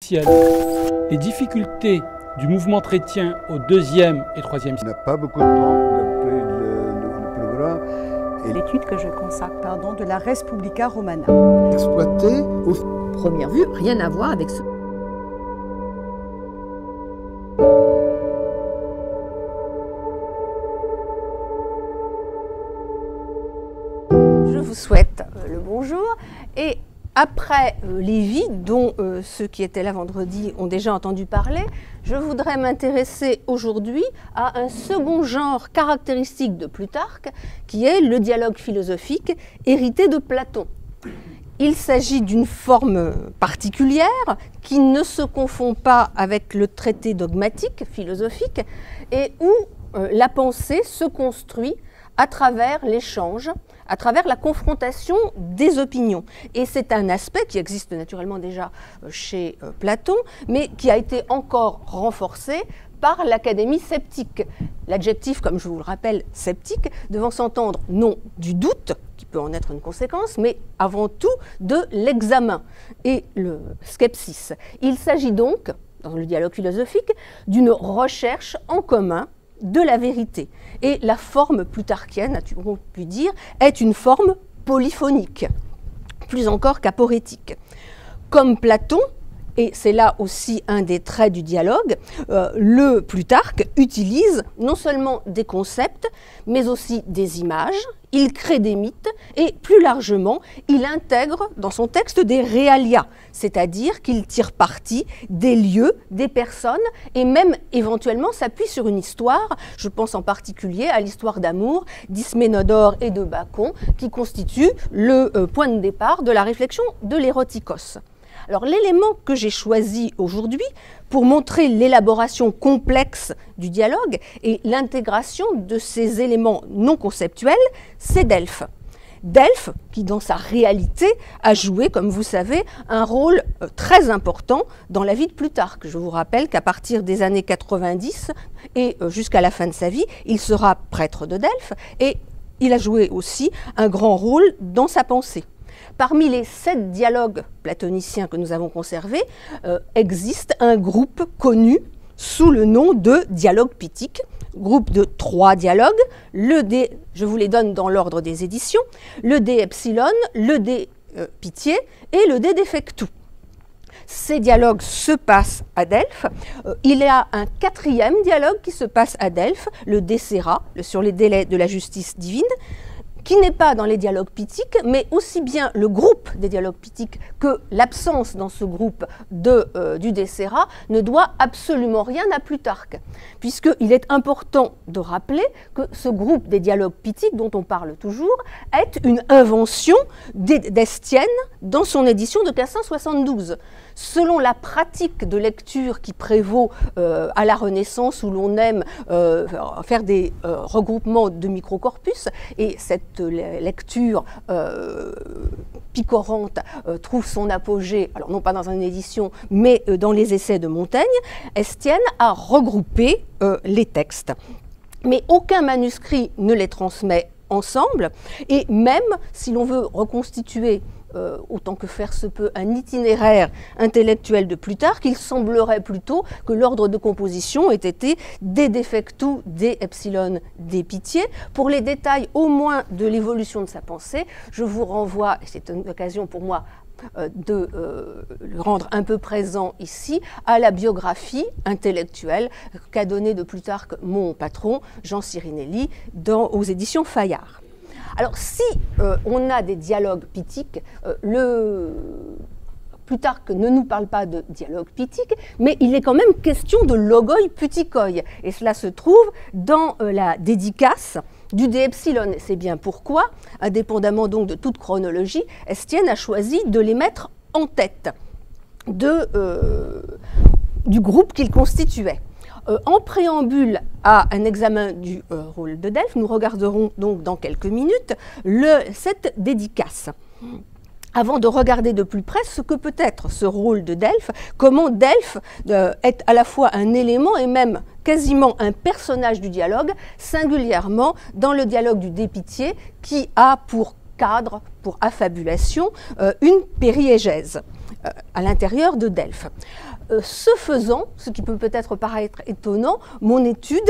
officielle. Les difficultés du mouvement chrétien au deuxième et troisième siècle. On n'a pas beaucoup de temps d'après le programme. L'étude que je consacre, de la Res Publica Romana. Exploité au première vue, rien à voir avec ce. Je vous souhaite le bonjour et après Lévi, dont ceux qui étaient là vendredi ont déjà entendu parler, je voudrais m'intéresser aujourd'hui à un second genre caractéristique de Plutarque, qui est le dialogue philosophique hérité de Platon. Il s'agit d'une forme particulière qui ne se confond pas avec le traité dogmatique philosophique et où la pensée se construit à travers l'échange, à travers la confrontation des opinions. Et c'est un aspect qui existe naturellement déjà chez Platon, mais qui a été encore renforcé par l'académie sceptique. L'adjectif, comme je vous le rappelle, sceptique, devant s'entendre non du doute, qui peut en être une conséquence, mais avant tout de l'examen et le skepsis. Il s'agit donc, dans le dialogue philosophique, d'une recherche en commun de la vérité. Et la forme plutarchienne, a-t-on pu dire, est une forme polyphonique, plus encore qu'aporétique. Comme Platon, et c'est là aussi un des traits du dialogue, le Plutarque utilise non seulement des concepts, mais aussi des images, il crée des mythes et plus largement, il intègre dans son texte des realia, c'est-à-dire qu'il tire parti des lieux, des personnes et même éventuellement s'appuie sur une histoire. Je pense en particulier à l'histoire d'amour d'Isménodore et de Bacon qui constitue le point de départ de la réflexion de l'érotikos. Alors l'élément que j'ai choisi aujourd'hui pour montrer l'élaboration complexe du dialogue et l'intégration de ces éléments non conceptuels, c'est Delphes. Delphes, qui dans sa réalité a joué, comme vous savez, un rôle très important dans la vie de Plutarque. Je vous rappelle qu'à partir des années 90 et jusqu'à la fin de sa vie, il sera prêtre de Delphes et il a joué aussi un grand rôle dans sa pensée. Parmi les 7 dialogues platoniciens que nous avons conservés, existe un groupe connu sous le nom de dialogue pitique, groupe de 3 dialogues, le de, je vous les donne dans l'ordre des éditions, le de epsilon, le de pitié et le de defectu. Ces dialogues se passent à Delphes. Il y a un 4e dialogue qui se passe à Delphes, le de Séra, sur les délais de la justice divine, qui n'est pas dans les dialogues pitiques, mais aussi bien le groupe des dialogues pitiques que l'absence dans ce groupe du Décéra ne doit absolument rien à Plutarque, puisqu'il est important de rappeler que ce groupe des dialogues pitiques, dont on parle toujours, est une invention d'Estienne dans son édition de 1572. Selon la pratique de lecture qui prévaut à la Renaissance, où l'on aime faire des regroupements de microcorpus, et cette lecture picorante trouve son apogée, alors non pas dans une édition, mais dans les essais de Montaigne, Estienne a regroupé les textes. Mais aucun manuscrit ne les transmet ensemble, et même si l'on veut reconstituer autant que faire se peut, un itinéraire intellectuel de Plutarque, il semblerait plutôt que l'ordre de composition ait été des defectu, des epsilon, des pitié. Pour les détails au moins de l'évolution de sa pensée, je vous renvoie, et c'est une occasion pour moi de le rendre un peu présent ici, à la biographie intellectuelle qu'a donnée de Plutarque mon patron, Jean Cyrinelli, aux éditions Fayard. Alors, si on a des dialogues pitiques, Plutarque ne nous parle pas de dialogue pitique, mais il est quand même question de logoi putikoi. Et cela se trouve dans la dédicace du de epsilon. C'est bien pourquoi, indépendamment donc de toute chronologie, Estienne a choisi de les mettre en tête du groupe qu'il constituait. En préambule à un examen du rôle de Delphes, nous regarderons donc dans quelques minutes cette dédicace. Avant de regarder de plus près ce que peut être ce rôle de Delphes, comment Delphes est à la fois un élément et même quasiment un personnage du dialogue, singulièrement dans le dialogue du Dépitié qui a pour cadre, pour affabulation, une périégèse à l'intérieur de Delphes. Ce faisant, ce qui peut peut-être paraître étonnant, mon étude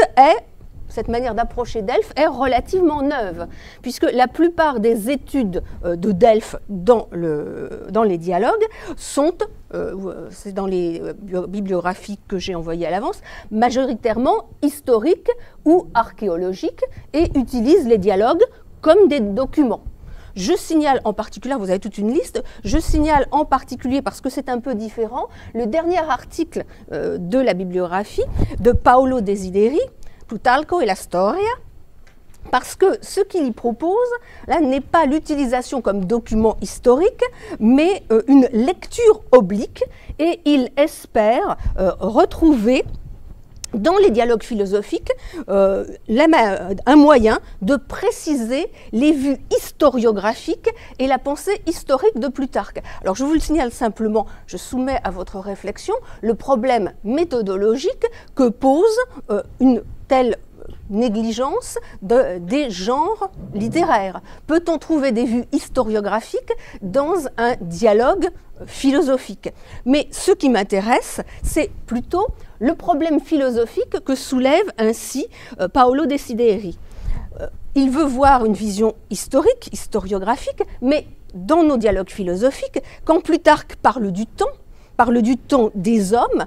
cette manière d'approcher Delphes est relativement neuve, puisque la plupart des études de Delphes dans les dialogues sont, c'est dans les bibliographies que j'ai envoyées à l'avance, majoritairement historiques ou archéologiques, et utilisent les dialogues comme des documents. Je signale en particulier, vous avez toute une liste, je signale en particulier, parce que c'est un peu différent, le dernier article de la bibliographie de Paolo Desideri, Plutarco et la Storia, parce que ce qu'il y propose, là, n'est pas l'utilisation comme document historique, mais une lecture oblique, et il espère retrouver dans les dialogues philosophiques un moyen de préciser les vues historiographiques et la pensée historique de Plutarque. Alors je vous le signale simplement, je soumets à votre réflexion le problème méthodologique que pose une telle négligence des genres littéraires. Peut-on trouver des vues historiographiques dans un dialogue philosophique? Mais ce qui m'intéresse, c'est plutôt le problème philosophique que soulève ainsi Paolo Desideri. Il veut voir une vision historique, historiographique, mais dans nos dialogues philosophiques, quand Plutarque parle du temps des hommes,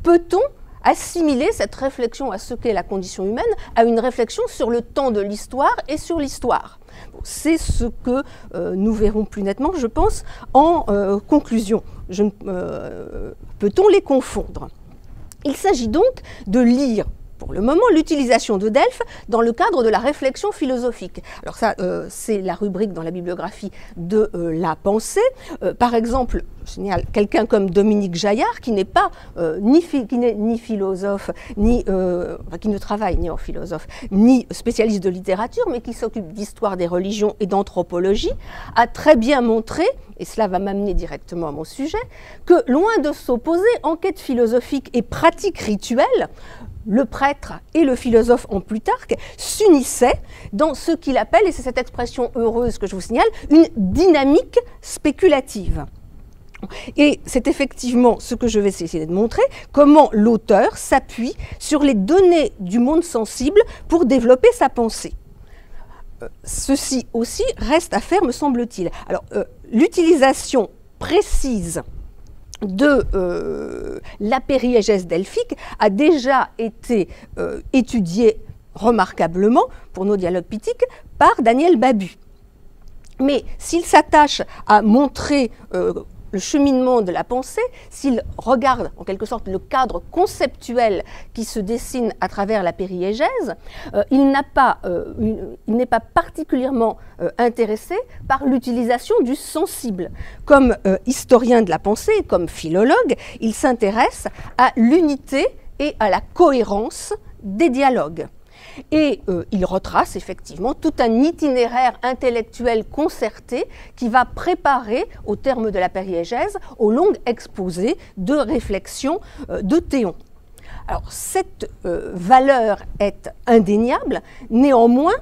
peut-on assimiler cette réflexion à ce qu'est la condition humaine à une réflexion sur le temps de l'histoire et sur l'histoire? Bon, c'est ce que nous verrons plus nettement, je pense, en conclusion. Peut-on les confondre? Il s'agit donc de lire, pour le moment, l'utilisation de Delphes dans le cadre de la réflexion philosophique. Alors ça, c'est la rubrique dans la bibliographie de la pensée. Par exemple, je signale quelqu'un comme Dominique Jaillard, qui n'est pas ni philosophe, qui ne travaille ni en philosophe, ni spécialiste de littérature, mais qui s'occupe d'histoire des religions et d'anthropologie, a très bien montré, et cela va m'amener directement à mon sujet, que loin de s'opposer enquête philosophique et pratique rituelle, le prêtre et le philosophe en Plutarque s'unissaient dans ce qu'il appelle, et c'est cette expression heureuse que je vous signale, une dynamique spéculative. Et c'est effectivement ce que je vais essayer de montrer, comment l'auteur s'appuie sur les données du monde sensible pour développer sa pensée. Ceci aussi reste à faire, me semble-t-il. Alors, l'utilisation précise de la périégèse delphique a déjà été étudiée remarquablement pour nos dialogues pithiques par Daniel Babu. Mais s'il s'attache à montrer le cheminement de la pensée, s'il regarde en quelque sorte le cadre conceptuel qui se dessine à travers la périégèse, il n'est pas particulièrement intéressé par l'utilisation du sensible. Comme historien de la pensée, comme philologue, il s'intéresse à l'unité et à la cohérence des dialogues. Et il retrace effectivement tout un itinéraire intellectuel concerté qui va préparer, au terme de la périégèse, au long exposé de réflexion de Théon. Alors cette valeur est indéniable, néanmoins,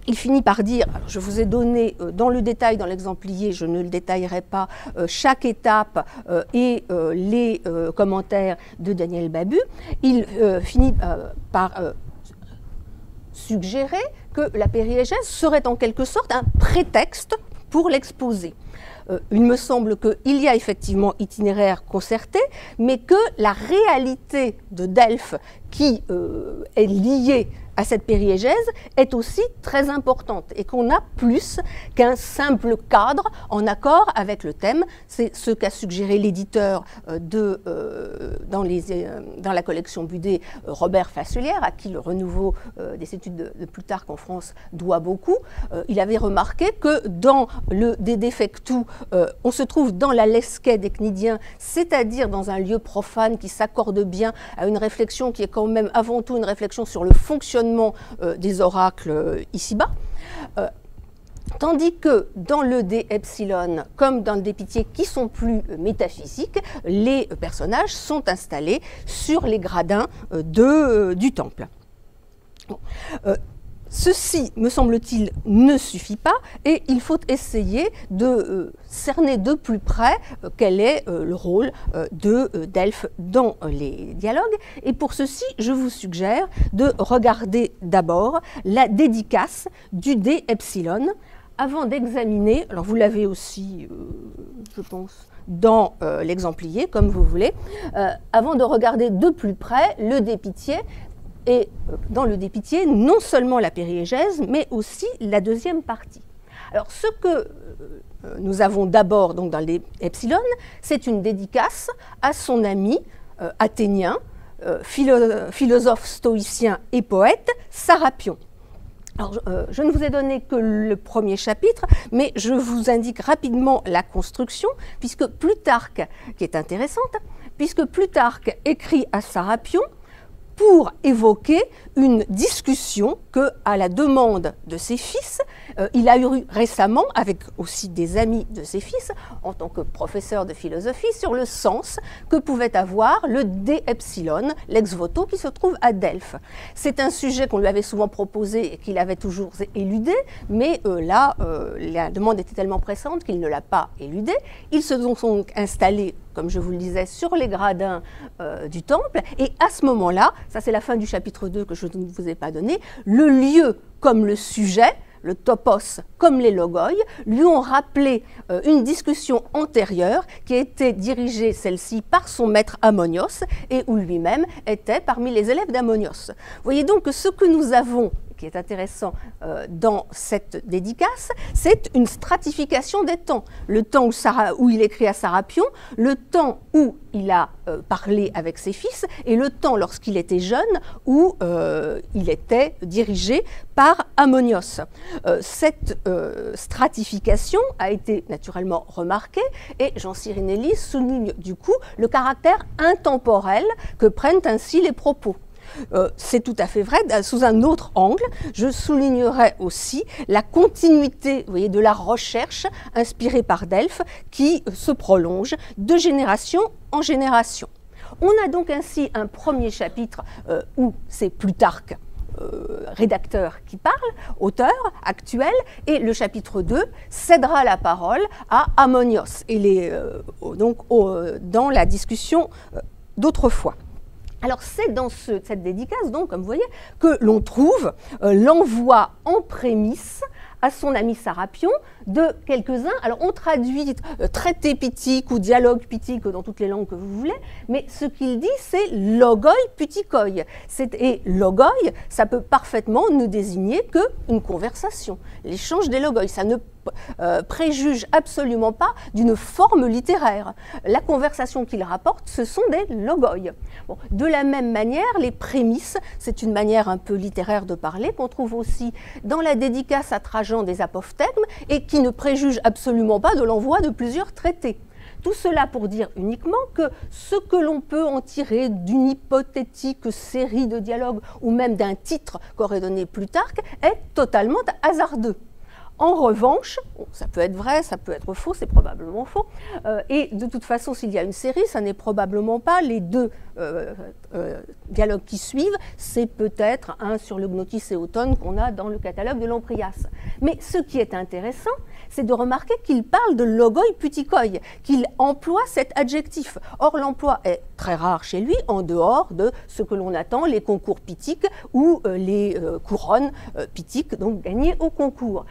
il finit par dire, alors je vous ai donné dans le détail, dans l'exemplier, je ne le détaillerai pas, chaque étape et les commentaires de Daniel Babu, il finit par suggérer que la périégèse serait en quelque sorte un prétexte pour l'exposé. Il me semble qu'il y a effectivement itinéraire concerté, mais que la réalité de Delphes qui est liée à cette périégèse est aussi très importante et qu'on a plus qu'un simple cadre en accord avec le thème. C'est ce qu'a suggéré l'éditeur dans la collection Budet, Robert Fasselière, à qui le renouveau des études de Plutarque en France doit beaucoup. Il avait remarqué que dans le De Defectu, on se trouve dans la lesquai des Cnidiens, c'est-à-dire dans un lieu profane qui s'accorde bien à une réflexion qui est quand même avant tout une réflexion sur le fonctionnement des oracles ici-bas, tandis que dans le De Epsilon, comme dans le De Pitié, qui sont plus métaphysiques, les personnages sont installés sur les gradins du temple. Bon. Ceci, me semble-t-il, ne suffit pas et il faut essayer de cerner de plus près quel est le rôle de Delphes dans les dialogues. Et pour ceci, je vous suggère de regarder d'abord la dédicace du dé epsilon avant d'examiner, alors vous l'avez aussi, je pense, dans l'exemplier, comme vous voulez, avant de regarder de plus près le dé Pitié. Et dans le dé Pitié, non seulement la périégèse, mais aussi la deuxième partie. Alors, ce que nous avons d'abord donc dans le dé epsilon, c'est une dédicace à son ami athénien, philosophe stoïcien et poète, Sarapion. Alors, je ne vous ai donné que le premier chapitre, mais je vous indique rapidement la construction, puisque Plutarque, qui est intéressante, puisque Plutarque écrit à Sarapion pour évoquer une discussion que, à la demande de ses fils, il a eu récemment, avec aussi des amis de ses fils, en tant que professeur de philosophie, sur le sens que pouvait avoir le dé epsilon, l'ex voto, qui se trouve à Delphes. C'est un sujet qu'on lui avait souvent proposé et qu'il avait toujours éludé, mais là, la demande était tellement pressante qu'il ne l'a pas éludé. Ils se sont donc installés, comme je vous le disais, sur les gradins du temple, et à ce moment-là, ça c'est la fin du chapitre 2 que je ne vous ai pas donné, le lieu comme le sujet, le topos comme les logoi, lui ont rappelé une discussion antérieure qui était dirigée, celle-ci, par son maître Ammonios et où lui-même était parmi les élèves d'Ammonios. Vous voyez donc que ce que nous avons, qui est intéressant dans cette dédicace, c'est une stratification des temps. Le temps où il écrit à Sarapion, le temps où il a parlé avec ses fils, et le temps lorsqu'il était jeune, où il était dirigé par Ammonios. Cette stratification a été naturellement remarquée, et Jean Cyrinelli souligne du coup le caractère intemporel que prennent ainsi les propos. C'est tout à fait vrai. Sous un autre angle, je soulignerai aussi la continuité, vous voyez, de la recherche inspirée par Delphes qui se prolonge de génération en génération. On a donc ainsi un premier chapitre où c'est Plutarque, rédacteur, qui parle, auteur actuel, et le chapitre 2 cédera la parole à Ammonios, et donc dans la discussion d'autrefois. Alors c'est dans cette dédicace, donc, comme vous voyez, que l'on trouve l'envoi en prémisse à son ami Sarapion de quelques-uns. Alors on traduit traité pitique ou dialogue pitique dans toutes les langues que vous voulez, mais ce qu'il dit c'est logoi putikoi. Et logoi, ça peut parfaitement ne désigner qu'une conversation, l'échange des logoi. Ça ne préjuge absolument pas d'une forme littéraire. La conversation qu'il rapporte, ce sont des logoi. Bon, de la même manière, les prémices, c'est une manière un peu littéraire de parler qu'on trouve aussi dans la dédicace à Trajan des apophthegmes et qui ne préjuge absolument pas de l'envoi de plusieurs traités. Tout cela pour dire uniquement que ce que l'on peut en tirer d'une hypothétique série de dialogues ou même d'un titre qu'aurait donné Plutarque est totalement hasardeux. En revanche, ça peut être vrai, ça peut être faux, c'est probablement faux. Et de toute façon, s'il y a une série, ça n'est probablement pas les deux dialogues qui suivent. C'est peut-être un sur le Gnotis et Auton qu'on a dans le catalogue de Lamprias. Mais ce qui est intéressant, c'est de remarquer qu'il parle de logoi putikoi, qu'il emploie cet adjectif. Or, l'emploi est très rare chez lui, en dehors de ce que l'on attend, les concours pitiques ou les couronnes pitiques, donc gagnées au concours.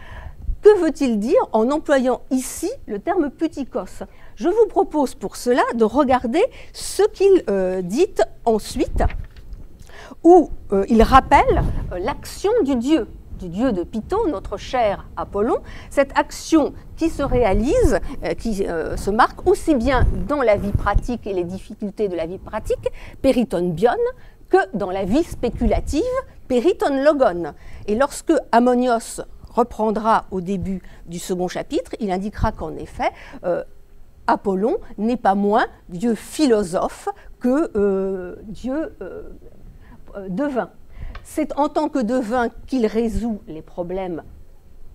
Que veut-il dire en employant ici le terme putikos? Je vous propose pour cela de regarder ce qu'il dit ensuite, où il rappelle l'action du dieu de Python, notre cher Apollon, cette action qui se réalise, qui se marque aussi bien dans la vie pratique et les difficultés de la vie pratique, periton bion, que dans la vie spéculative, periton logon. Et lorsque Ammonios reprendra au début du second chapitre, il indiquera qu'en effet, Apollon n'est pas moins dieu philosophe que dieu devin. C'est en tant que devin qu'il résout les problèmes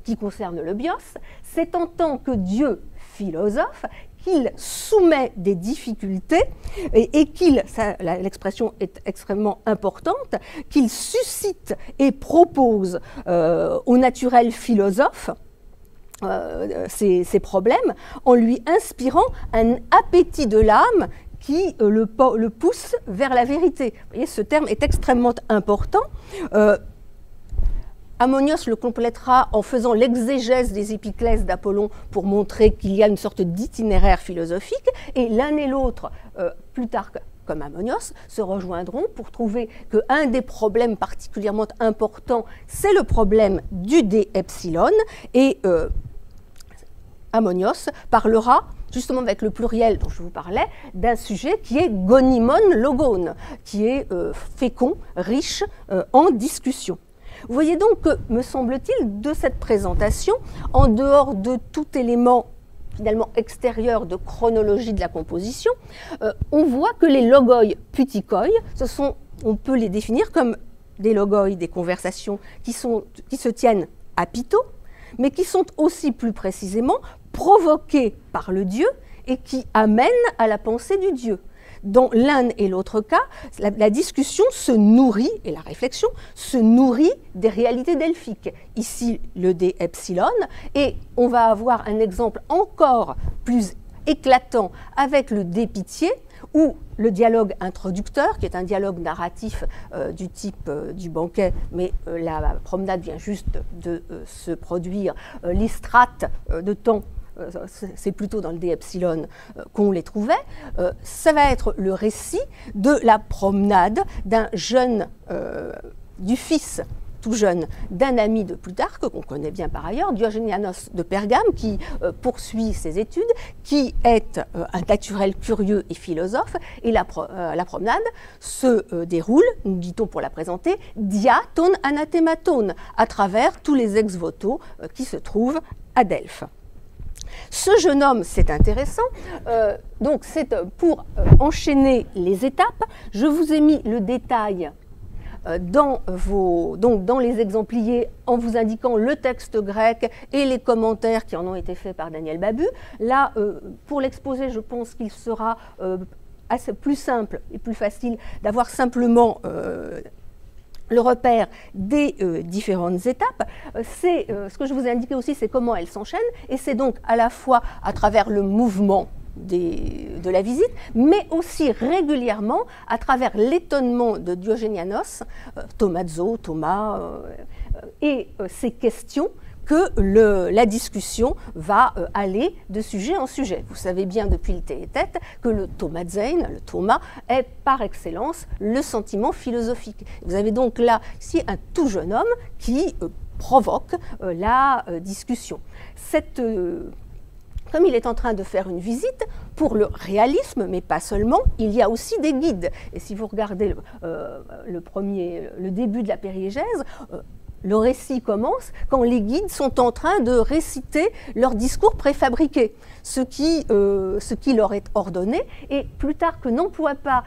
qui concernent le bios, c'est en tant que dieu philosophe qu'il soumet des difficultés et qu'il, l'expression est extrêmement importante, qu'il suscite et propose au naturel philosophe ces problèmes en lui inspirant un appétit de l'âme qui le pousse vers la vérité. Vous voyez, ce terme est extrêmement important. Ammonios le complétera en faisant l'exégèse des épiclèses d'Apollon pour montrer qu'il y a une sorte d'itinéraire philosophique, et l'un et l'autre, Plutarque comme Ammonios, se rejoindront pour trouver qu'un des problèmes particulièrement importants, c'est le problème du dé epsilon, et Ammonios parlera, justement avec le pluriel dont je vous parlais, d'un sujet qui est gonimon logon, qui est fécond, riche en discussion. Vous voyez donc que, me semble-t-il, de cette présentation, en dehors de tout élément finalement extérieur de chronologie de la composition, on voit que les logoi putikoi, on peut les définir comme des logoi, des conversations qui se tiennent à pito, mais qui sont aussi plus précisément provoquées par le Dieu et qui amènent à la pensée du Dieu. Dans l'un et l'autre cas, la discussion se nourrit, et la réflexion se nourrit des réalités delphiques. Ici, le dé epsilon, et on va avoir un exemple encore plus éclatant avec le dé pitié, où le dialogue introducteur, qui est un dialogue narratif du type du banquet, mais la promenade vient juste de se produire, les strates de temps, c'est plutôt dans le dé epsilon qu'on les trouvait, ça va être le récit de la promenade d'un jeune, du fils tout jeune d'un ami de Plutarque, qu'on connaît bien par ailleurs, Diogénianos de Pergame, qui poursuit ses études, qui est un naturel curieux et philosophe, et la promenade se déroule, nous dit-on pour la présenter, diaton anathematon, à travers tous les ex-voto qui se trouvent à Delphes. Ce jeune homme, c'est intéressant, donc c'est pour enchaîner les étapes, je vous ai mis le détail dans les exempliers en vous indiquant le texte grec et les commentaires qui en ont été faits par Daniel Babu. Là, pour l'exposé, je pense qu'il sera assez plus simple et plus facile d'avoir simplement le repère des différentes étapes. Ce que je vous ai indiqué aussi, c'est comment elles s'enchaînent, et c'est donc à la fois à travers le mouvement de la visite, mais aussi régulièrement à travers l'étonnement de Diogénianos, Thomazo, Thomas, et ces questions que la discussion va aller de sujet en sujet. Vous savez bien depuis le Théétète que le Thomazein, le Thomas, est par excellence le sentiment philosophique. Vous avez donc là ici un tout jeune homme qui provoque la discussion. Comme il est en train de faire une visite, pour le réalisme, mais pas seulement, il y a aussi des guides. Et si vous regardez le début de la périégèse, le récit commence quand les guides sont en train de réciter leur discours préfabriqué, ce qui leur est ordonné. Et Plutarque n'emploie pas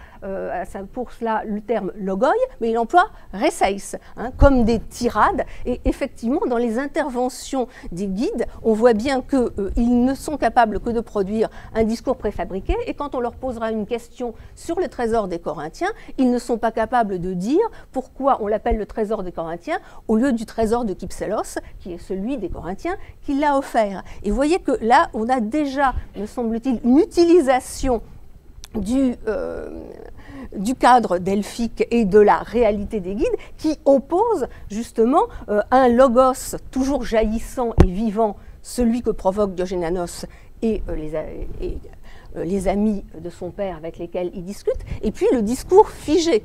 pour cela le terme logoi, mais il emploie reseis, comme des tirades. Et effectivement, dans les interventions des guides, on voit bien qu'ils ne sont capables que de produire un discours préfabriqué. Et quand on leur posera une question sur le trésor des Corinthiens, ils ne sont pas capables de dire pourquoi on l'appelle le trésor des Corinthiens au lieu du trésor de Kypselos, qui est celui des Corinthiens qui l'a offert. Et vous voyez que là, on a déjà, me semble-t-il, une utilisation du cadre delphique et de la réalité des guides qui oppose justement un logos toujours jaillissant et vivant, celui que provoque Diogénianos et les amis de son père avec lesquels il discute, et puis le discours figé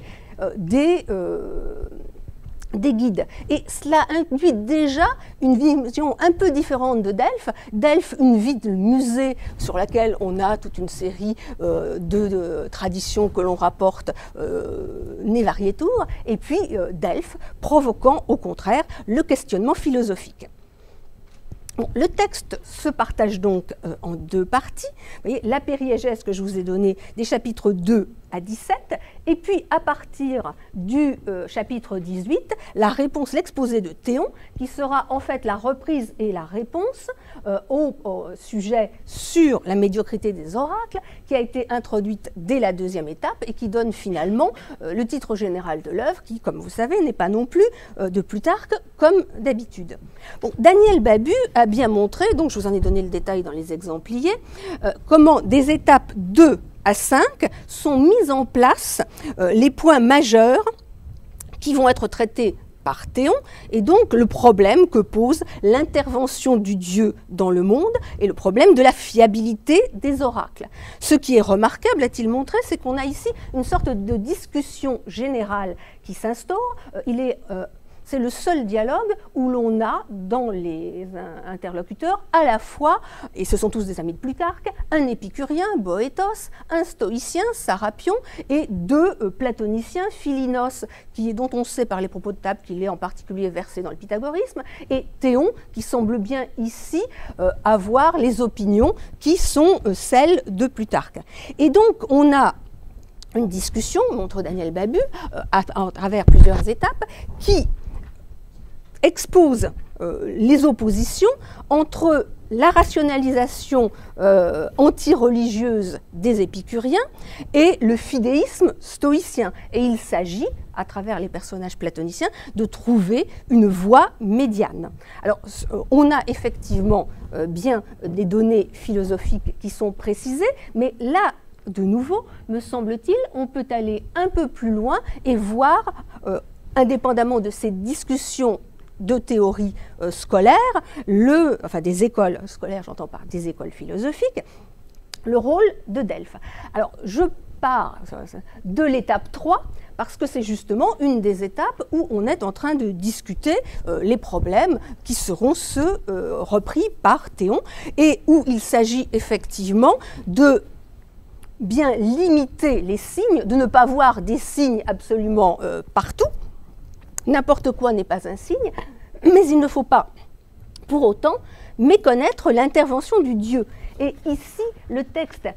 des guides. Et cela induit déjà une vision un peu différente de Delphes. Delphes, une vie de musée sur laquelle on a toute une série de traditions que l'on rapporte ne varietur, et puis Delphes provoquant au contraire le questionnement philosophique. Bon, le texte se partage donc en deux parties. Vous voyez, la périégèse que je vous ai donnée des chapitres 2 à 17, et puis à partir du chapitre 18, la réponse, l'exposé de Théon, qui sera en fait la reprise et la réponse au sujet sur la médiocrité des oracles, qui a été introduite dès la deuxième étape et qui donne finalement le titre général de l'œuvre, qui, comme vous savez, n'est pas non plus de Plutarque comme d'habitude. Bon, Daniel Babu a bien montré, donc je vous en ai donné le détail dans les exempliers, comment des étapes 2 à 5 sont mises en place les points majeurs qui vont être traités par Théon, et donc le problème que pose l'intervention du Dieu dans le monde et le problème de la fiabilité des oracles. Ce qui est remarquable, a-t-il montré, c'est qu'on a ici une sorte de discussion générale qui s'instaure. C'est le seul dialogue où l'on a dans les interlocuteurs à la fois, et ce sont tous des amis de Plutarque, un épicurien, Boétos, un stoïcien, Sarapion, et deux platoniciens, Philinos, dont on sait par les propos de table qu'il est en particulier versé dans le pythagorisme, et Théon, qui semble bien ici avoir les opinions qui sont celles de Plutarque. Et donc on a une discussion, montre Daniel Babu, à travers plusieurs étapes, qui expose les oppositions entre la rationalisation anti-religieuse des épicuriens et le fidéisme stoïcien. Et il s'agit, à travers les personnages platoniciens, de trouver une voie médiane. Alors, on a effectivement bien des données philosophiques qui sont précisées, mais là, de nouveau, me semble-t-il, on peut aller un peu plus loin et voir, indépendamment de ces discussions de théorie scolaire, enfin des écoles scolaires, j'entends par des écoles philosophiques, le rôle de Delphes. Alors, je pars de l'étape 3, parce que c'est justement une des étapes où on est en train de discuter les problèmes qui seront ceux repris par Théon, et où il s'agit effectivement de bien limiter les signes, de ne pas voir des signes absolument partout. N'importe quoi n'est pas un signe, mais il ne faut pas pour autant méconnaître l'intervention du Dieu. Et ici, le texte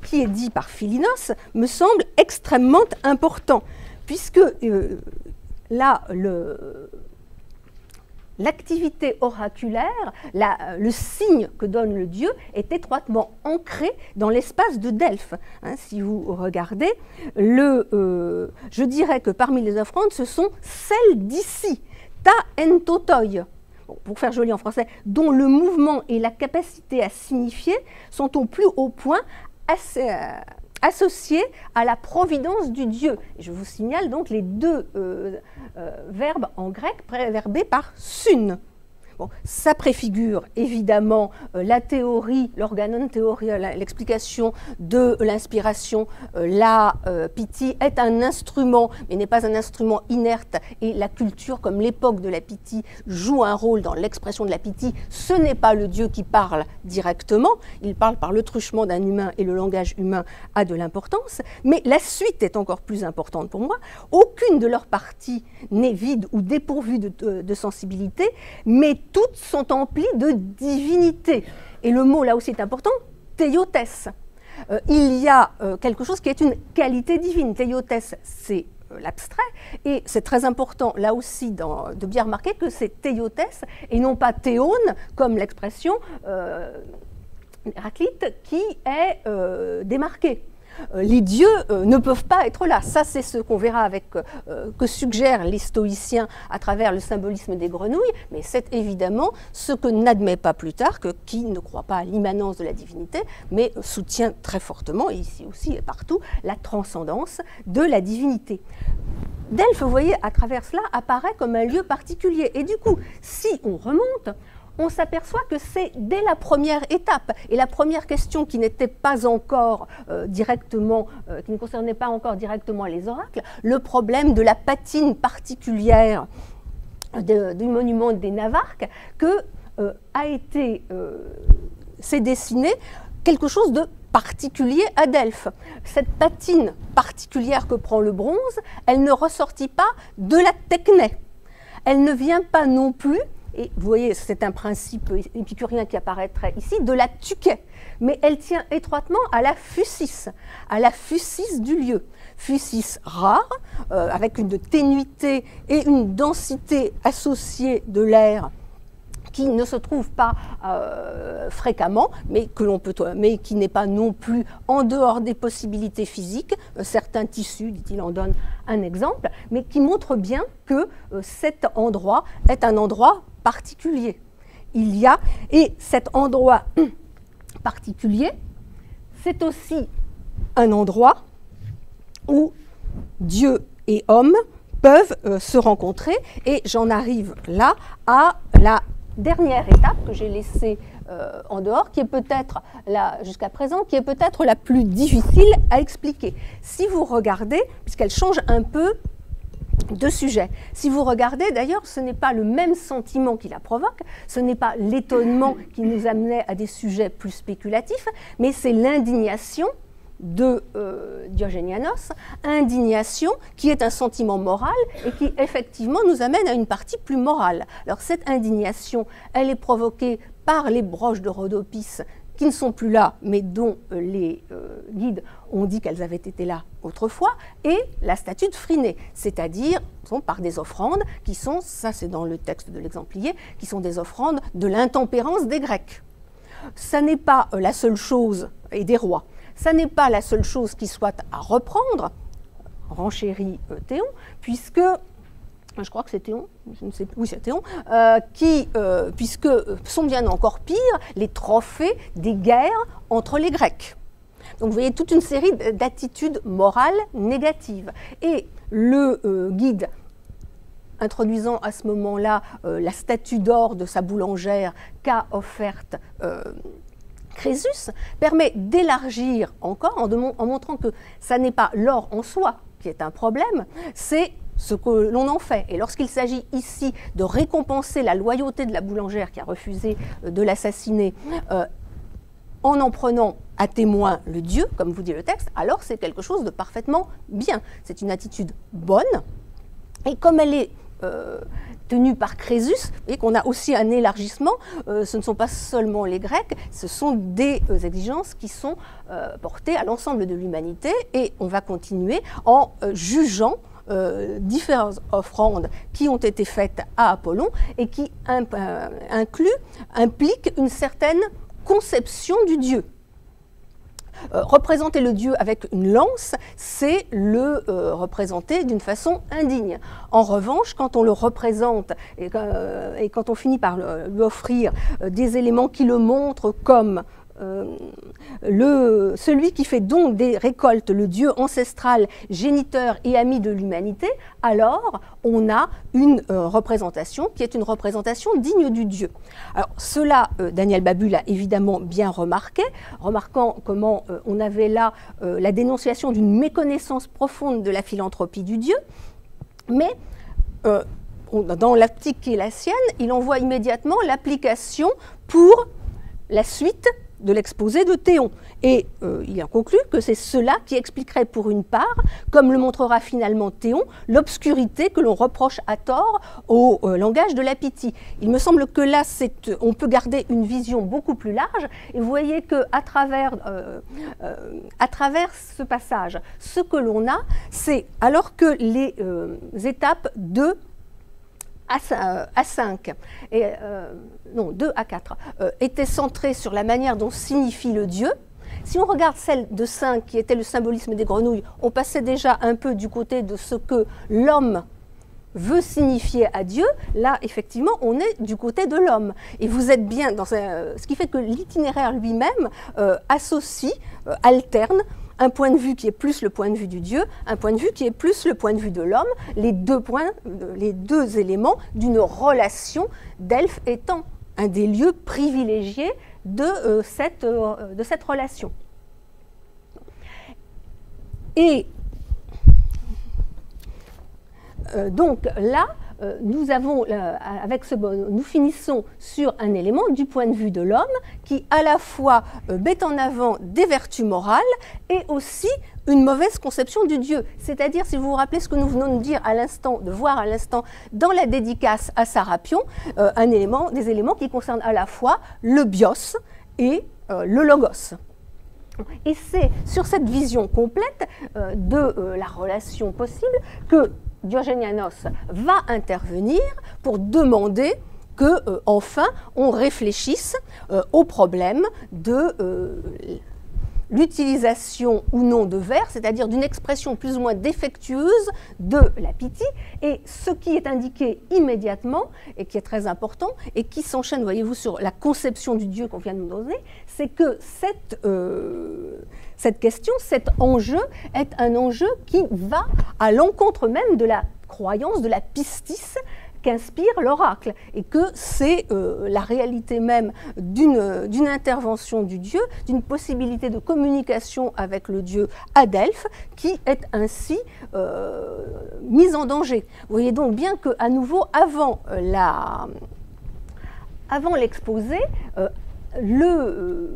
qui est dit par Philinos me semble extrêmement important, puisque là, l'activité oraculaire, le signe que donne le Dieu, est étroitement ancré dans l'espace de Delphes. Si vous regardez, je dirais que parmi les offrandes, ce sont celles d'ici, ta en totoi, pour faire joli en français, dont le mouvement et la capacité à signifier sont au plus haut point associés à la providence du Dieu. Et je vous signale donc les deux verbes en grec préverbés par sun. Bon, ça préfigure évidemment la théorie, l'organon théorie, l'explication de l'inspiration. La Pythie est un instrument, mais n'est pas un instrument inerte, et la culture, comme l'époque de la Pythie, joue un rôle dans l'expression de la Pythie. Ce n'est pas le Dieu qui parle directement, il parle par le truchement d'un humain, et le langage humain a de l'importance, mais la suite est encore plus importante pour moi. Aucune de leurs parties n'est vide ou dépourvue de sensibilité, mais toutes sont emplies de divinité. Et le mot là aussi est important, theiotes. Il y a quelque chose qui est une qualité divine. Theiotes, c'est l'abstrait, et c'est très important là aussi de bien remarquer que c'est theiotes et non pas théone, comme l'expression Héraclite, qui est démarquée. Les dieux ne peuvent pas être là. Ça, c'est ce qu'on verra avec que suggèrent les stoïciens à travers le symbolisme des grenouilles, mais c'est évidemment ce que n'admet pas Plutarque, qui ne croit pas à l'immanence de la divinité, mais soutient très fortement, et ici aussi et partout, la transcendance de la divinité. Delphes, vous voyez, à travers cela, apparaît comme un lieu particulier. Et du coup, si on remonte, on s'aperçoit que c'est dès la première étape. Et la première question qui n'était pas encore directement, qui ne concernait pas encore directement les oracles, le problème de la patine particulière du monument des Navarques, que s'est dessiné quelque chose de particulier à Delphes. Cette patine particulière que prend le bronze, elle ne ressortit pas de la techné. Elle ne vient pas non plus, et vous voyez, c'est un principe épicurien qui apparaîtrait ici, de la tuquet. Mais elle tient étroitement à la phusis du lieu. fusis rare, avec une ténuité et une densité associée de l'air qui ne se trouve pas fréquemment, mais qui n'est pas non plus en dehors des possibilités physiques. Certains tissus, dit-il, en donnent un exemple, mais qui montre bien que cet endroit est un endroit particulier. Et cet endroit particulier, c'est aussi un endroit où Dieu et homme peuvent se rencontrer, et j'en arrive là à la dernière étape que j'ai laissée en dehors, qui est peut-être, jusqu'à présent, qui est peut-être la plus difficile à expliquer. Si vous regardez, puisqu'elle change un peu de sujet, si vous regardez, d'ailleurs, ce n'est pas le même sentiment qui la provoque, ce n'est pas l'étonnement qui nous amenait à des sujets plus spéculatifs, mais c'est l'indignation de Diogénianos, indignation qui est un sentiment moral et qui effectivement nous amène à une partie plus morale. Alors cette indignation, elle est provoquée par les broches de Rhodopis qui ne sont plus là, mais dont les guides ont dit qu'elles avaient été là autrefois, et la statue de Phryné, c'est-à-dire par des offrandes qui sont, ça c'est dans le texte de l'exemplier, qui sont des offrandes de l'intempérance des Grecs. Ça n'est pas la seule chose, et des rois, ça n'est pas la seule chose qui soit à reprendre, renchérit Théon, puisque, je crois que c'est Théon, je ne sais plus, oui c'est Théon, puisque sont bien encore pires les trophées des guerres entre les Grecs. Donc vous voyez toute une série d'attitudes morales négatives. Et le guide, introduisant à ce moment-là la statue d'or de sa boulangère qu'a offerte Crésus, permet d'élargir encore en montrant que ça n'est pas l'or en soi qui est un problème, c'est ce que l'on en fait. Et lorsqu'il s'agit ici de récompenser la loyauté de la boulangère qui a refusé de l'assassiner en prenant à témoin le Dieu, comme vous dit le texte, alors c'est quelque chose de parfaitement bien. C'est une attitude bonne, et comme elle est tenue par Crésus, et qu'on a aussi un élargissement, ce ne sont pas seulement les Grecs, ce sont des exigences qui sont portées à l'ensemble de l'humanité, et on va continuer en jugeant différentes offrandes qui ont été faites à Apollon et qui impliquent une certaine conception du Dieu. Représenter le Dieu avec une lance, c'est le représenter d'une façon indigne. En revanche, quand on le représente et quand on finit par lui offrir des éléments qui le montrent comme celui qui fait don des récoltes, le Dieu ancestral, géniteur et ami de l'humanité, alors on a une représentation qui est une représentation digne du Dieu. Alors cela, Daniel Babu l'a évidemment bien remarqué, remarquant comment on avait là la dénonciation d'une méconnaissance profonde de la philanthropie du Dieu, mais dans l'optique qui est la sienne, il en voit immédiatement l'application pour la suite de l'exposé de Théon. Et il en conclut que c'est cela qui expliquerait pour une part, comme le montrera finalement Théon, l'obscurité que l'on reproche à tort au langage de la Pythie. Il me semble que là, on peut garder une vision beaucoup plus large, et vous voyez qu'à travers ce passage, ce que l'on a, c'est alors que les étapes de à 5, non 2 à 4, était centrée sur la manière dont signifie le Dieu. Si on regarde celle de 5, qui était le symbolisme des grenouilles, on passait déjà un peu du côté de ce que l'homme veut signifier à Dieu. Là, effectivement, on est du côté de l'homme. Et vous êtes bien dans ce qui fait que l'itinéraire lui-même associe, alterne, un point de vue qui est plus le point de vue du Dieu, un point de vue qui est plus le point de vue de l'homme, les deux éléments d'une relation, Delphes étant un des lieux privilégiés de cette relation. Et donc là, nous finissons sur un élément du point de vue de l'homme qui à la fois met en avant des vertus morales et aussi une mauvaise conception du Dieu. C'est-à-dire, si vous vous rappelez ce que nous venons de dire à l'instant, de voir à l'instant dans la dédicace à Sarapion, des éléments qui concernent à la fois le bios et le logos. Et c'est sur cette vision complète de la relation possible que Diogénianos va intervenir pour demander que, enfin, on réfléchisse au problème de l'utilisation ou non de vers, c'est-à-dire d'une expression plus ou moins défectueuse de la pitié. Et ce qui est indiqué immédiatement, et qui est très important, et qui s'enchaîne, voyez-vous, sur la conception du Dieu qu'on vient de nous donner, c'est que cette question, cet enjeu, est un enjeu qui va à l'encontre même de la croyance, de la pistis, qu'inspire l'oracle, et que c'est la réalité même d'une intervention du Dieu, d'une possibilité de communication avec le Dieu à Delphes, qui est ainsi mise en danger. Vous voyez donc bien qu'à nouveau, avant l'exposé, le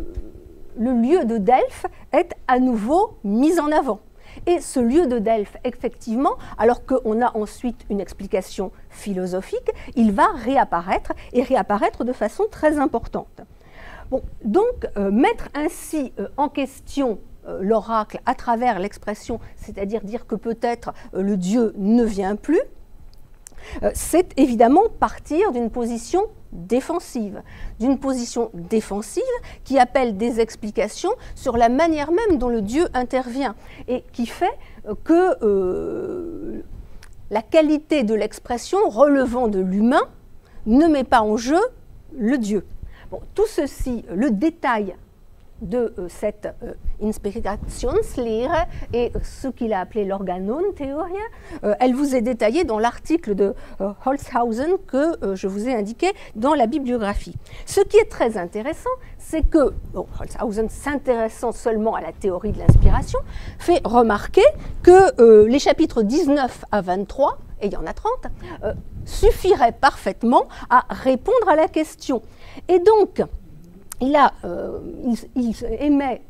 lieu de Delphes est à nouveau mis en avant. Et ce lieu de Delphes, effectivement, alors qu'on a ensuite une explication philosophique, il va réapparaître, et réapparaître de façon très importante. Bon, donc, mettre ainsi en question l'oracle à travers l'expression, c'est-à-dire dire que peut-être le Dieu ne vient plus, c'est évidemment partir d'une position défensive qui appelle des explications sur la manière même dont le Dieu intervient et qui fait que la qualité de l'expression relevant de l'humain ne met pas en jeu le Dieu. Bon, tout ceci, le détail de cette Inspirationslehre et ce qu'il a appelé l'Organon-Theorie, elle vous est détaillée dans l'article de Holzhausen que je vous ai indiqué dans la bibliographie. Ce qui est très intéressant, c'est que Holzhausen, s'intéressant seulement à la théorie de l'inspiration, fait remarquer que les chapitres 19 à 23, et il y en a 30, suffiraient parfaitement à répondre à la question. Et donc, il émet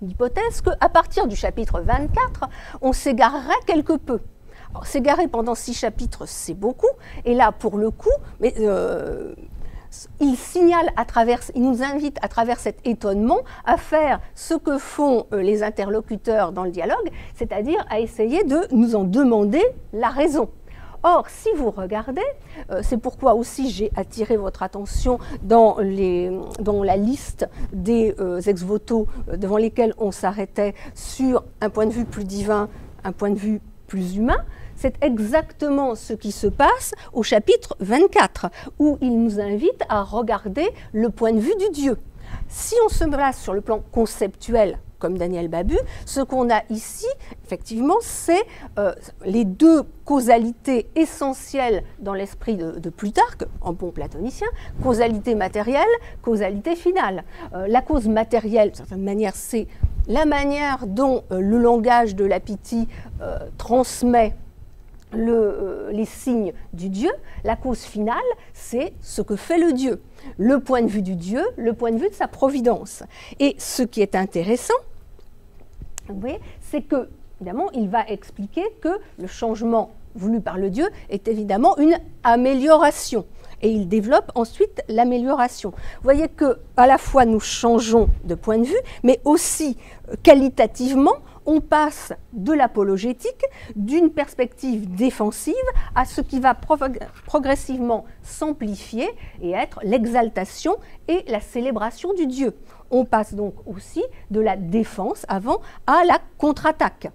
l'hypothèse qu'à partir du chapitre 24, on s'égarerait quelque peu. Alors, s'égarer pendant 6 chapitres, c'est beaucoup, et là, pour le coup, mais, il signale il nous invite à travers cet étonnement à faire ce que font les interlocuteurs dans le dialogue, c'est-à-dire à essayer de nous en demander la raison. Or, si vous regardez, c'est pourquoi aussi j'ai attiré votre attention dans la liste des ex-voto devant lesquels on s'arrêtait sur un point de vue plus divin, un point de vue plus humain. C'est exactement ce qui se passe au chapitre 24, où il nous invite à regarder le point de vue du Dieu. Si on se place sur le plan conceptuel, comme Daniel Babu, ce qu'on a ici, effectivement, c'est les deux causalités essentielles dans l'esprit de Plutarque, en bon platonicien, causalité matérielle, causalité finale. La cause matérielle, d'une certaine manière, c'est la manière dont le langage de la Pythie transmet les signes du Dieu. La cause finale, c'est ce que fait le Dieu, le point de vue du Dieu, le point de vue de sa providence. Et ce qui est intéressant, vous voyez, c'est que, évidemment, il va expliquer que le changement voulu par le Dieu est évidemment une amélioration. Et il développe ensuite l'amélioration. Vous voyez qu'à la fois nous changeons de point de vue, mais aussi qualitativement, on passe de l'apologétique, d'une perspective défensive, à ce qui va progressivement s'amplifier et être l'exaltation et la célébration du Dieu. On passe donc aussi de la défense avant à la contre-attaque.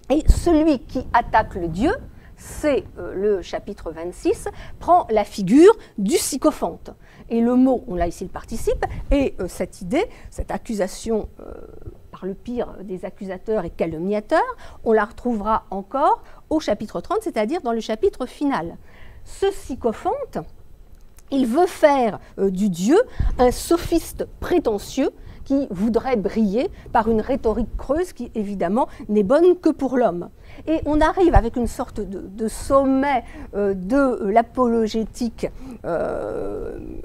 Et celui qui attaque le Dieu, c'est le chapitre 26, prend la figure du sycophante. Et le mot, on l'a ici le participe, et cette idée, cette accusation par le pire des accusateurs et calomniateurs, on la retrouvera encore au chapitre 30, c'est-à-dire dans le chapitre final. Ce sycophante, il veut faire du Dieu un sophiste prétentieux qui voudrait briller par une rhétorique creuse qui, évidemment, n'est bonne que pour l'homme. Et on arrive avec une sorte de sommet de l'apologétique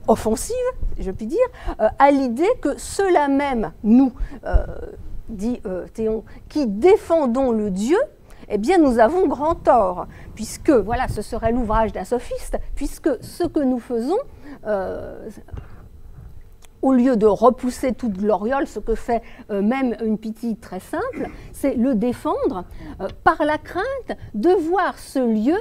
offensive, je puis dire, à l'idée que ceux-là même, nous, dit Théon, qui défendons le Dieu, eh bien nous avons grand tort, puisque, voilà, ce serait l'ouvrage d'un sophiste, puisque ce que nous faisons au lieu de repousser toute gloriole, ce que fait même une Pythie très simple, c'est le défendre par la crainte de voir ce lieu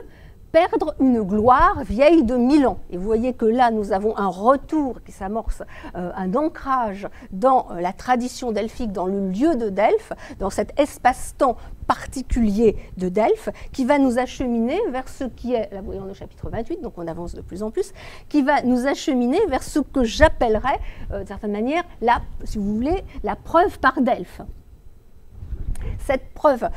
perdre une gloire vieille de 1000 ans. Et vous voyez que là, nous avons un retour qui s'amorce, un ancrage dans la tradition delphique, dans le lieu de Delphes, dans cet espace-temps particulier de Delphes, qui va nous acheminer vers ce qui est, là vous voyez, on est au chapitre 28, donc on avance de plus en plus, qui va nous acheminer vers ce que j'appellerais, d'une certaine manière, si vous voulez, la preuve par Delphes. Cette preuve,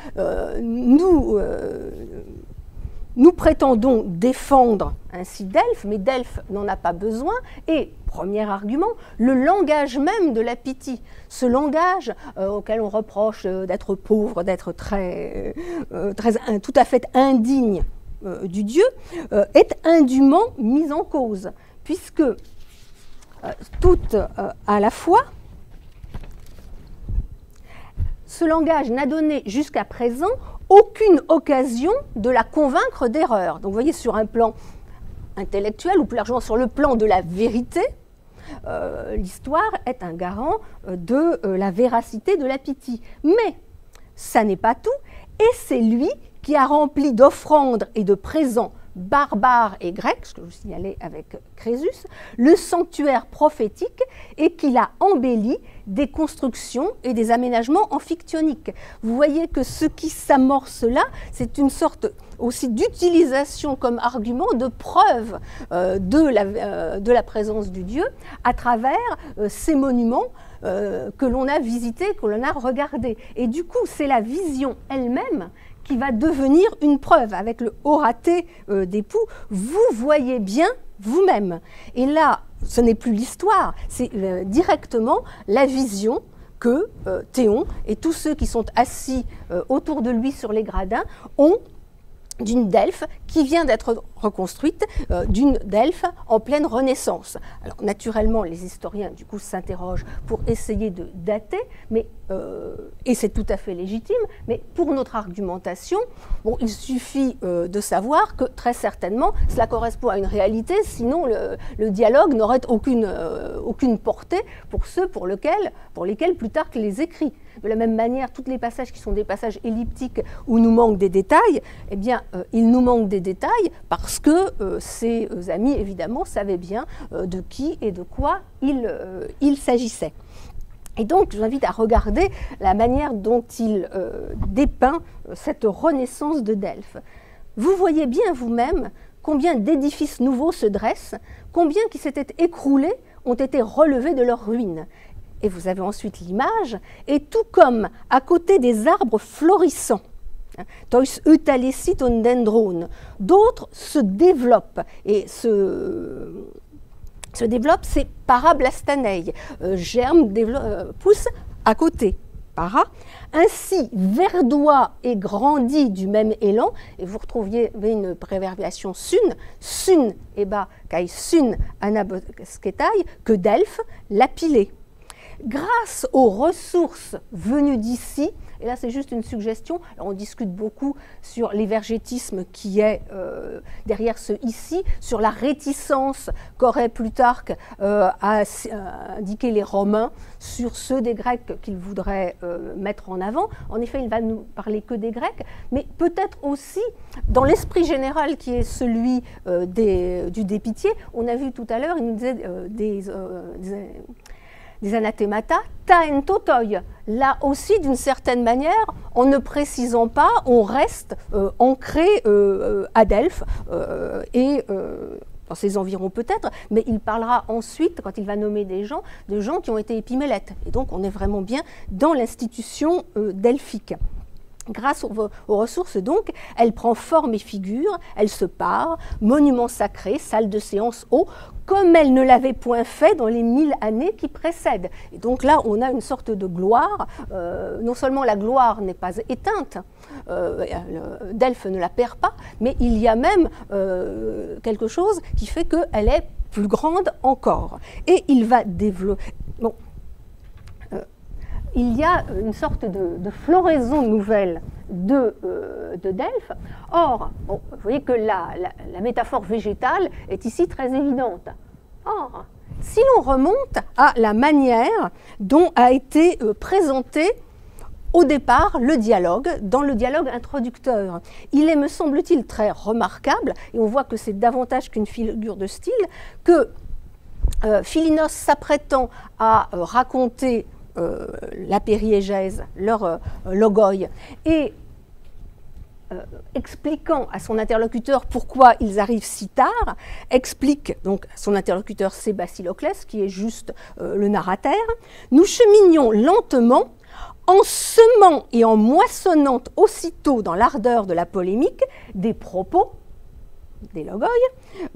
nous prétendons défendre ainsi Delphes, mais Delphes n'en a pas besoin. Et, premier argument, le langage même de la Pythie, ce langage auquel on reproche d'être pauvre, d'être tout à fait indigne du dieu, est indûment mis en cause, puisque tout à la fois, ce langage n'a donné jusqu'à présent aucune occasion de la convaincre d'erreur. Donc vous voyez, sur un plan intellectuel, ou plus largement sur le plan de la vérité, l'histoire est un garant de la véracité de la Pythie. Mais ça n'est pas tout, et c'est lui qui a rempli d'offrandes et de présents barbares et grecs, ce que je vous signalais avec Crésus, le sanctuaire prophétique, et qu'il a embelli des constructions et des aménagements amphictyoniques. Vous voyez que ce qui s'amorce là, c'est une sorte aussi d'utilisation comme argument de preuve de la présence du Dieu à travers ces monuments que l'on a visités, que l'on a regardés. Et du coup, c'est la vision elle-même qui va devenir une preuve. Avec le oraté d'époux, vous voyez bien vous-même. Et là, ce n'est plus l'histoire, c'est directement la vision que Théon et tous ceux qui sont assis autour de lui sur les gradins ont d'une Delphes qui vient d'être reconstruite, d'une Delphes en pleine Renaissance. Alors naturellement, les historiens du coup s'interrogent pour essayer de dater, mais, et c'est tout à fait légitime, mais pour notre argumentation, bon, il suffit de savoir que très certainement cela correspond à une réalité, sinon le dialogue n'aurait aucune portée pour ceux pour lesquels Plutarque les écrit. De la même manière, tous les passages qui sont des passages elliptiques où nous manquent des détails, eh bien, il nous manque des détails parce que ces amis, évidemment, savaient bien de qui et de quoi il s'agissait. Et donc, je vous invite à regarder la manière dont il dépeint cette renaissance de Delphes. Vous voyez bien vous-même combien d'édifices nouveaux se dressent, combien qui s'étaient écroulés ont été relevés de leurs ruines. Et vous avez ensuite l'image, et tout comme à côté des arbres florissants, tois eutalessit on dendron, d'autres se développent, et se développent, c'est parablastanei, germe pousse à côté. Para. Ainsi, verdoie et grandit du même élan, et vous retrouviez une préverbiation sun, sun eba kai sun anabosketai, que Delphes lapilé. Grâce aux ressources venues d'ici, et là c'est juste une suggestion, alors on discute beaucoup sur l'évergétisme qui est derrière ce ici, sur la réticence qu'aurait Plutarque à indiquer les Romains sur ceux des Grecs qu'il voudrait mettre en avant. En effet, il va nous parler que des Grecs, mais peut-être aussi dans l'esprit général qui est celui du Dépitié. On a vu tout à l'heure, il nous disait des anathemata, ta en totoi. Là aussi, d'une certaine manière, en ne précisant pas, on reste ancré à Delphes et dans ses environs peut-être, mais il parlera ensuite, quand il va nommer des gens, de gens qui ont été épimélètes. Et donc, on est vraiment bien dans l'institution delphique. Grâce aux ressources, donc, elle prend forme et figure, elle se pare, monument sacré, salle de séance haut, comme elle ne l'avait point fait dans les 1000 années qui précèdent. Et donc là, on a une sorte de gloire. Non seulement la gloire n'est pas éteinte, Delphes ne la perd pas, mais il y a même quelque chose qui fait qu'elle est plus grande encore. Et il va développer... Bon, il y a une sorte de floraison nouvelle de Delphes. Or, bon, vous voyez que la métaphore végétale est ici très évidente. Or, Si l'on remonte à la manière dont a été présenté au départ le dialogue, dans le dialogue introducteur, il est, me semble-t-il, très remarquable, et on voit que c'est davantage qu'une figure de style, que Philinos s'apprêtant à raconter la périégèse, leur logoi, et expliquant à son interlocuteur pourquoi ils arrivent si tard, explique donc à son interlocuteur, c'est Basiloclès, qui est juste le narrateur, nous cheminions lentement en semant et en moissonnant aussitôt dans l'ardeur de la polémique des propos, des logoi,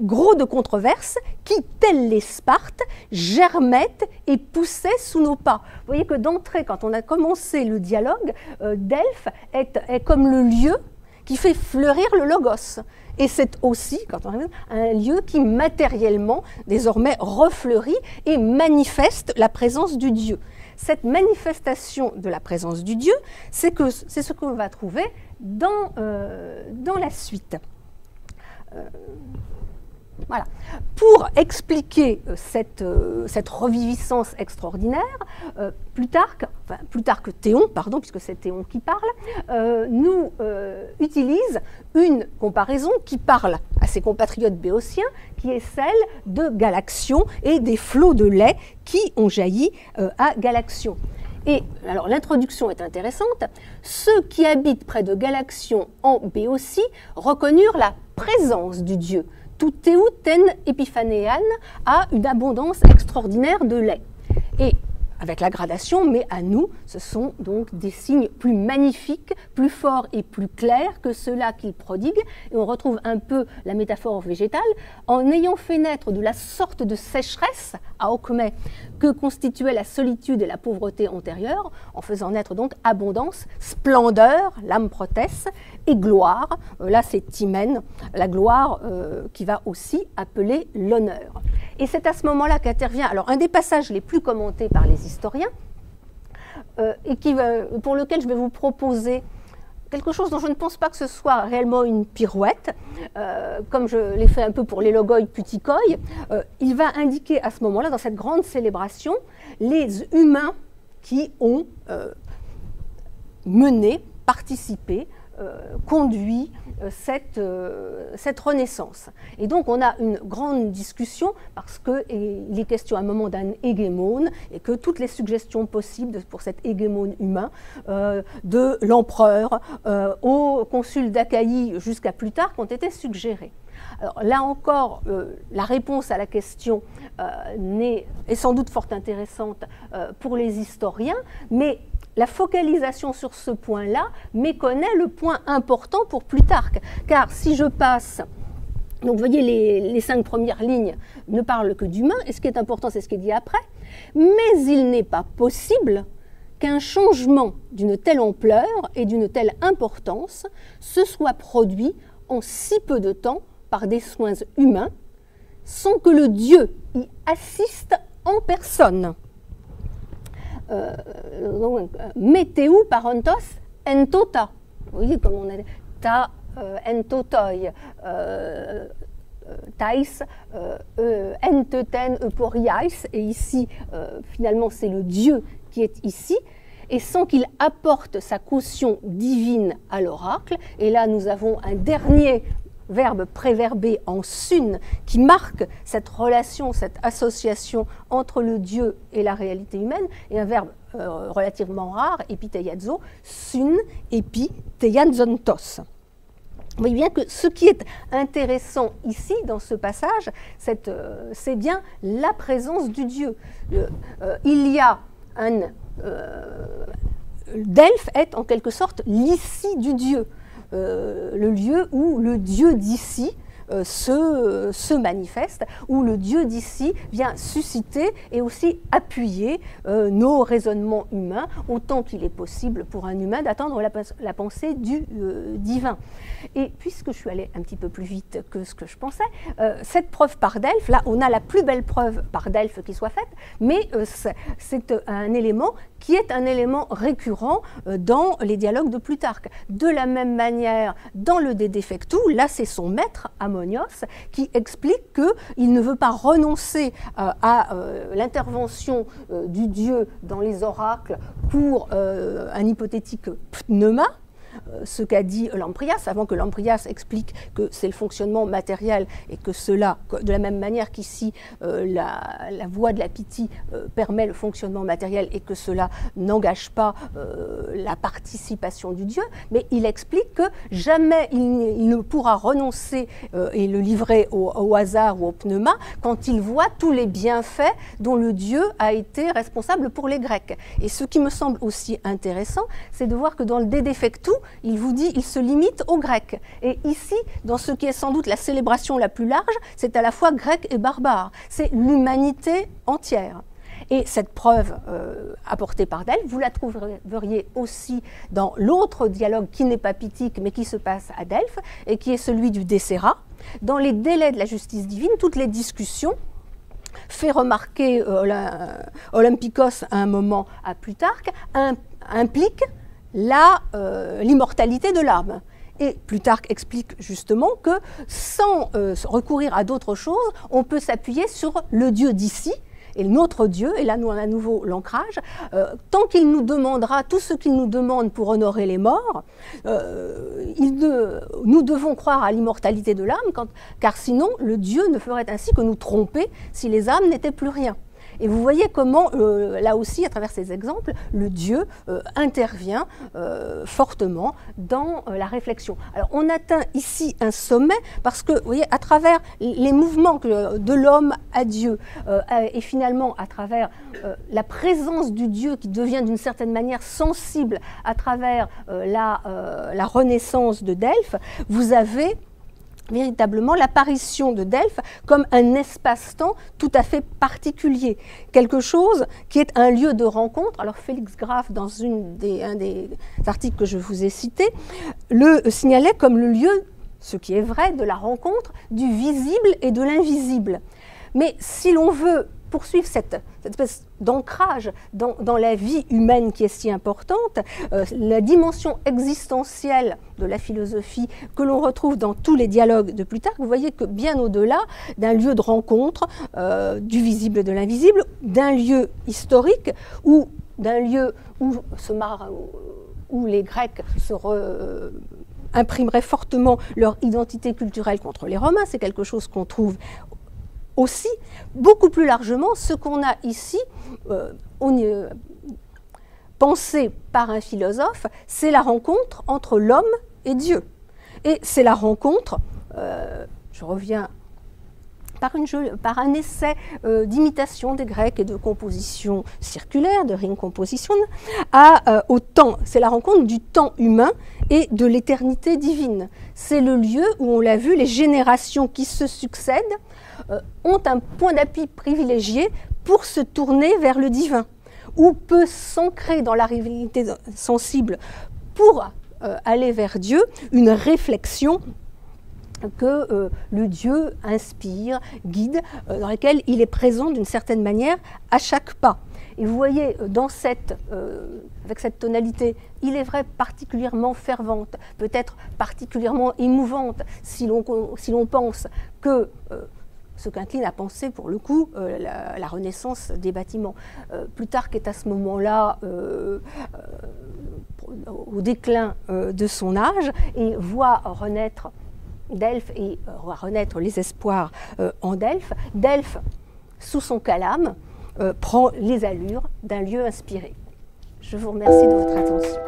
gros de controverses, qui, tels les Spartes, germaient et poussaient sous nos pas. Vous voyez que d'entrée, quand on a commencé le dialogue, Delphes est comme le lieu qui fait fleurir le logos. Et c'est aussi, quand on arrive, un lieu qui matériellement, désormais, refleurit et manifeste la présence du Dieu. Cette manifestation de la présence du Dieu, c'est ce qu'on va trouver dans la suite. Voilà. Pour expliquer cette reviviscence extraordinaire, Plutarque Théon, pardon, puisque c'est Théon qui parle, nous utilise une comparaison qui parle à ses compatriotes béotiens, qui est celle de Galaction et des flots de lait qui ont jailli à Galaction. Et alors l'introduction est intéressante. Ceux qui habitent près de Galaction en Béotie reconnurent la présence du Dieu. Tout ten epiphanéan a une abondance extraordinaire de lait. Et avec la gradation, mais à nous, ce sont donc des signes plus magnifiques, plus forts et plus clairs que ceux-là qu'il prodigue. Et on retrouve un peu la métaphore végétale, en ayant fait naître de la sorte de sécheresse à Ocmé que constituait la solitude et la pauvreté antérieure, en faisant naître donc abondance, splendeur, l'âme-protesse, et gloire. Là, c'est Timène, la gloire qui va aussi appeler l'honneur. Et c'est à ce moment-là qu'intervient, alors un des passages les plus commentés par les historiens, et pour lequel je vais vous proposer quelque chose dont je ne pense pas que ce soit réellement une pirouette, comme je l'ai fait un peu pour les logoi putikoi. Il va indiquer à ce moment-là, dans cette grande célébration, les humains qui ont mené, participé, conduit cette renaissance. Et donc on a une grande discussion parce qu'il est question à un moment d'un hégémone et que toutes les suggestions possibles pour cet hégémone humain, de l'empereur au consul d'Achaïe jusqu'à Plutarque, ont été suggérées. Alors là encore, la réponse à la question est sans doute fort intéressante pour les historiens, mais la focalisation sur ce point-là méconnaît le point important pour Plutarque. Car si je passe, donc vous voyez les 5 premières lignes ne parlent que d'humain, et ce qui est important c'est ce qui est dit après, mais il n'est pas possible qu'un changement d'une telle ampleur et d'une telle importance se soit produit en si peu de temps par des soins humains, sans que le Dieu y assiste en personne. Meteu parentos en tota. Vous voyez comme on a ta en totoi, tais enteten euporiais, et ici finalement c'est le Dieu qui est ici, et sans qu'il apporte sa caution divine à l'oracle. Et là nous avons un dernier verbe préverbé en sun qui marque cette relation, cette association entre le Dieu et la réalité humaine, et un verbe relativement rare, epiteiazo, sun, epi, teianzontos. Vous voyez bien que ce qui est intéressant ici, dans ce passage, c'est bien la présence du Dieu. Il y a Delphes est en quelque sorte l'ici du Dieu. Le lieu où le Dieu d'ici se manifeste, où le Dieu d'ici vient susciter et aussi appuyer nos raisonnements humains, autant qu'il est possible pour un humain d'atteindre la pensée du divin. Et puisque je suis allée un petit peu plus vite que ce que je pensais, cette preuve par Delphes, là on a la plus belle preuve par Delphes qui soit faite, mais c'est un élément qui est un élément récurrent dans les dialogues de Plutarque. De la même manière, dans le De Defectu, là c'est son maître, Amonos, Harmonios, qui explique qu'il ne veut pas renoncer à l'intervention du dieu dans les oracles pour un hypothétique pneuma, ce qu'a dit Lamprias, avant que Lamprias explique que c'est le fonctionnement matériel et que cela, de la même manière qu'ici la voie de la Pythie permet le fonctionnement matériel et que cela n'engage pas la participation du Dieu, mais il explique que jamais il ne pourra renoncer et le livrer au hasard ou au pneuma quand il voit tous les bienfaits dont le Dieu a été responsable pour les Grecs. Et ce qui me semble aussi intéressant, c'est de voir que dans le De Defectu, il vous dit il se limite aux Grecs. Et ici, dans ce qui est sans doute la célébration la plus large, c'est à la fois grec et barbare. C'est l'humanité entière. Et cette preuve apportée par Delphes, vous la trouveriez aussi dans l'autre dialogue qui n'est pas pythique, mais qui se passe à Delphes, et qui est celui du Décéra. Dans les délais de la justice divine, toutes les discussions, fait remarquer Olympikos à un moment à Plutarque, impliquent l'immortalité de l'âme. Et Plutarque explique justement que sans recourir à d'autres choses, on peut s'appuyer sur le Dieu d'ici, et notre Dieu, et là nous on a à nouveau l'ancrage, tant qu'il nous demandera tout ce qu'il nous demande pour honorer les morts, nous devons croire à l'immortalité de l'âme, car sinon le Dieu ne ferait ainsi que nous tromper si les âmes n'étaient plus rien. Et vous voyez comment, là aussi, à travers ces exemples, le Dieu intervient fortement dans la réflexion. Alors, on atteint ici un sommet parce que, vous voyez, à travers les mouvements de l'homme à Dieu et finalement à travers la présence du Dieu qui devient d'une certaine manière sensible à travers la renaissance de Delphes, vous avez véritablement l'apparition de Delphes comme un espace-temps tout à fait particulier, quelque chose qui est un lieu de rencontre. Alors Félix Graff, dans un des articles que je vous ai cités, le signalait comme le lieu, ce qui est vrai, de la rencontre du visible et de l'invisible. Mais si l'on veut poursuivre cette espèce d'ancrage dans la vie humaine qui est si importante, la dimension existentielle de la philosophie que l'on retrouve dans tous les dialogues de Plutarque, vous voyez que bien au-delà d'un lieu de rencontre, du visible et de l'invisible, d'un lieu historique ou d'un lieu où les Grecs imprimeraient fortement leur identité culturelle contre les Romains, c'est quelque chose qu'on trouve aussi, beaucoup plus largement, ce qu'on a ici, pensé par un philosophe, c'est la rencontre entre l'homme et Dieu. Et c'est la rencontre, je reviens par un essai d'imitation des Grecs et de composition circulaire, de ring composition, au temps. C'est la rencontre du temps humain et de l'éternité divine. C'est le lieu où, on l'a vu, les générations qui se succèdent ont un point d'appui privilégié pour se tourner vers le divin, où peut s'ancrer dans la réalité sensible pour aller vers Dieu une réflexion que le Dieu inspire, guide, dans laquelle il est présent d'une certaine manière à chaque pas. Et vous voyez, avec cette tonalité, il est vrai particulièrement fervente, peut-être particulièrement émouvante, si l'on pense que ce qu'incline à penser pour le coup la renaissance des bâtiments. Plutarque est à ce moment-là au déclin de son âge et voit renaître Delphes et renaître les espoirs en Delphes. Delphes, sous son calame, prend les allures d'un lieu inspiré. Je vous remercie de votre attention.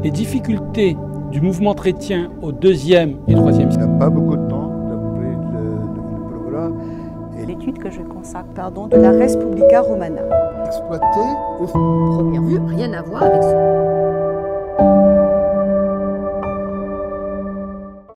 Les difficultés du mouvement chrétien au IIe et IIIe siècle. Il n'a pas beaucoup de temps d'après le programme. L'étude que je consacre, de la Res Publica Romana. Exploité Première vue, rien à voir avec ce...